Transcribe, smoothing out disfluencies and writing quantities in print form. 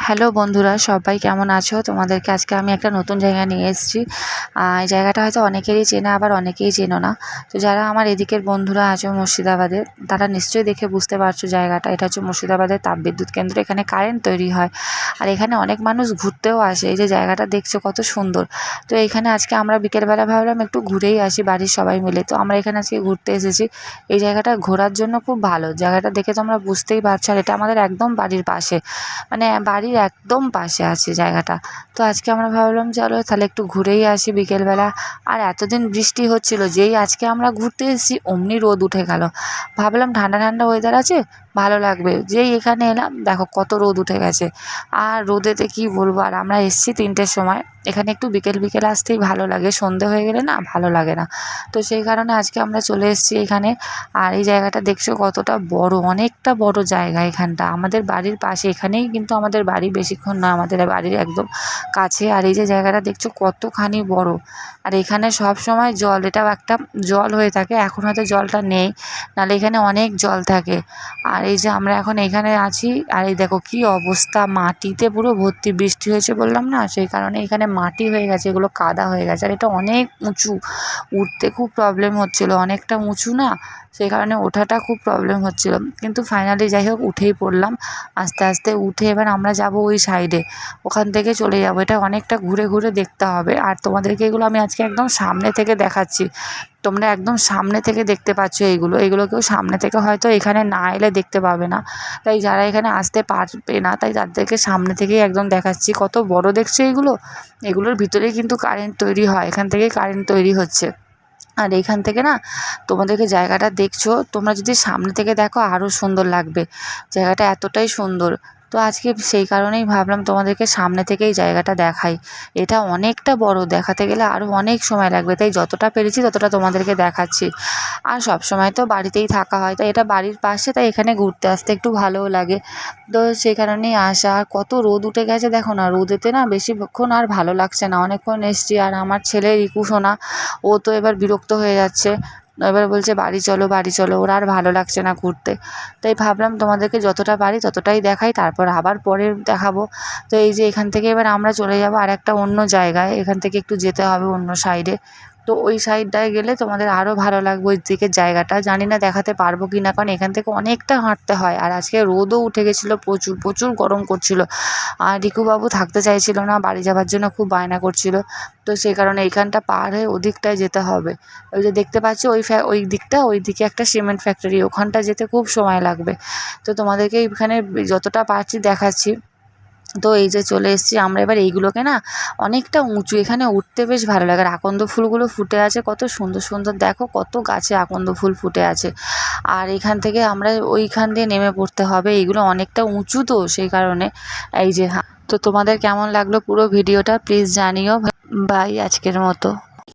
Hello বন্ধুরা, সবাই কেমন আছো? তোমাদেরকে আজকে আমি একটা নতুন জায়গায় নিয়ে এসেছি। এই জায়গাটা হয়তো অনেকেরই চেনা, আবার অনেকেই চেনো না। তো যারা আমার এদিকের বন্ধুরা আছো মুর্শিদাবাদের, তারা নিশ্চয়ই দেখে বুঝতে পারছো জায়গাটা। এটা হচ্ছে মুর্শিদাবাদের তাপবিদ্যুৎ কেন্দ্র। এখানে কারেন্ট তৈরি হয়, আর এখানে অনেক মানুষ ঘুরতেও আসে। এই যে জায়গাটা দেখছো কত সুন্দর। তো এইখানে আজকে আমরা বিকেলবেলা ভাবলাম একটু ঘুরেই আসি বাড়ির সবাই মিলে। তো আমরা এখানে আজকে ঘুরতে এসেছি। এই জায়গাটা ঘোরার জন্য খুব ভালো। জায়গাটা দেখে তোমরা বুঝতেই পারছো, আর এটা আমাদের একদম বাড়ির পাশে, মানে বাড়ির একদম পাশে আছে জায়গাটা। তো আজকে আমরা ভাবলাম চলো তাহলে একটু ঘুরেই আসি বিকেলবেলা। আর এতদিন বৃষ্টি হচ্ছিল, যেই আজকে আমরা ঘুরতে এসেছি অমনি রোদ উঠে গেল। ভাবলাম ঠান্ডা ঠান্ডা ওয়েদার আছে, ভালো লাগবে। যেই এখানে এলাম দেখো কত রোদ উঠে গেছে। আর রোদেতে কি বলবো, আর আমরা এসেছি 3টের সময়। এখানে একটু বিকেল বিকেল আসতেই ভালো লাগে, সন্ধে হয়ে গেলে না ভালো লাগে না। তো সেই কারণে আজকে আমরা চলে এসেছি এখানে। আর এই জায়গাটা দেখছো কতটা বড়, অনেকটা বড় জায়গা এখানটা, আমাদের বাড়ির পাশে। এখানেই কিন্তু আমাদের বাড়ি, বেশিক্ষণ না, আমাদের বাড়ির একদম কাছে। আর এই যে জায়গাটা দেখছো কতখানি বড়। আর এখানে সব সময় জল, এটাও একটা জল হয়ে থাকে। এখন হয়তো জলটা নেই, নাহলে এখানে অনেক জল থাকে। আর এই যে আমরা এখন এখানে আছি, আর এই দেখো কি অবস্থা, মাটিতে পুরো ভর্তি। বৃষ্টি হয়েছে বললাম না, সেই কারণে এখানে মাটি হয়ে গেছে, এগুলো কাদা হয়ে গেছে। আর এটা অনেক উঁচু, উঠতে খুব প্রবলেম হচ্ছিলো, অনেকটা উঁচু না, সেই কারণে ওঠাটা খুব প্রবলেম হচ্ছিলো। কিন্তু ফাইনালি যাই হোক উঠেই পড়লাম। আস্তে আস্তে উঠে এবার আমরা যাব ওই সাইডে, ওখান থেকে চলে যাব। এটা অনেকটা ঘুরে ঘুরে দেখতে হবে। আর তোমাদেরকে এগুলো আমি আজকে একদম সামনে থেকে দেখাচ্ছি, তোমরা একদম সামনে থেকে দেখতে পাচ্ছ। এইগুলো কেউ সামনে থেকে হয়তো এখানে না এলে দেখতে পাবে না। তাই যারা এখানে আসতে পারবে না, তাই তাদেরকে সামনে থেকেই একদম দেখাচ্ছি। কত বড় দেখছো এগুলো, এগুলোর ভিতরেই কিন্তু কারেন্ট তৈরি হয়, এখান থেকেই কারেন্ট তৈরি হচ্ছে। আর এইখান থেকে না, তোমাদেরকে জায়গাটা দেখছো, তোমরা যদি সামনে থেকে দেখো আরও সুন্দর লাগবে। জায়গাটা এতটাই সুন্দর। তো আজকে সেই কারণেই ভাবলাম তোমাদেরকে সামনে থেকেই জায়গাটা দেখাই। এটা অনেকটা বড়, দেখাতে গেলে আরও অনেক সময় লাগবে, তাই যতটা পেরেছি ততটা তোমাদেরকে দেখাচ্ছি। আর সব সময় তো বাড়িতেই থাকা হয়, তাই এটা বাড়ির পাশে, তাই এখানে ঘুরতে আসতে একটু ভালোও লাগে। তো সেই কারণেই আসা। আর কত রোদ উঠে গেছে দেখো না, রোদেতে না বেশিক্ষণ আর ভালো লাগছে না। অনেকক্ষণ এসছি, আর আমার ছেলে রিকু সোনা, ও তো এবার বিরক্ত হয়ে যাচ্ছে। এবার বলছে বাড়ি চলো বাড়ি চলো, ওর আর ভালো লাগছে না ঘুরতে। তাই ভাবলাম তোমাদেরকে যতটা পারি ততটাই দেখাই, তারপর আবার পরে দেখাবো। তো এই যে এখান থেকে এবার আমরা চলে যাব আর একটা অন্য জায়গায়, এখান থেকে একটু যেতে হবে অন্য সাইডে। তো ওই সাইডটায় গেলে তোমাদের আরও ভালো লাগবে। ওই দিকের জায়গাটা জানি না দেখাতে পারবো কি না, কারণ এখান থেকে অনেকটা হাঁটতে হয়। আর আজকে রোদও উঠে গেছিলো, প্রচুর প্রচুর গরম করছিল। আর রিকুবাবু থাকতে চাইছিল না, বাড়ি যাওয়ার জন্য খুব বায়না করছিল। তো সেই কারণে এইখানটা পার হয়ে ওদিকটায় যেতে হবে। ওই যে দেখতে পাচ্ছি ওই দিকটা, ওই দিকে একটা সিমেন্ট ফ্যাক্টরি, ওখানটা যেতে খুব সময় লাগবে। তো তোমাদেরকে এইখানে যতটা পারছি দেখাচ্ছি। তো এই যে চলে এসেছি আমরা এবার। এইগুলোকে না অনেকটা উঁচু, এখানে উঠতে বেশ ভালো লাগে। আর আকন্দ ফুলগুলো ফুটে আছে কত সুন্দর সুন্দর, দেখো কত গাছে আকন্দ ফুল ফুটে আছে। আর এখান থেকে আমরা ওইখান দিয়ে নেমে পড়তে হবে। এইগুলো অনেকটা উঁচু, তো সেই কারণে এই যে। তো তোমাদের কেমন লাগলো পুরো ভিডিওটা প্লিজ জানিও। বাই আজকের মতো।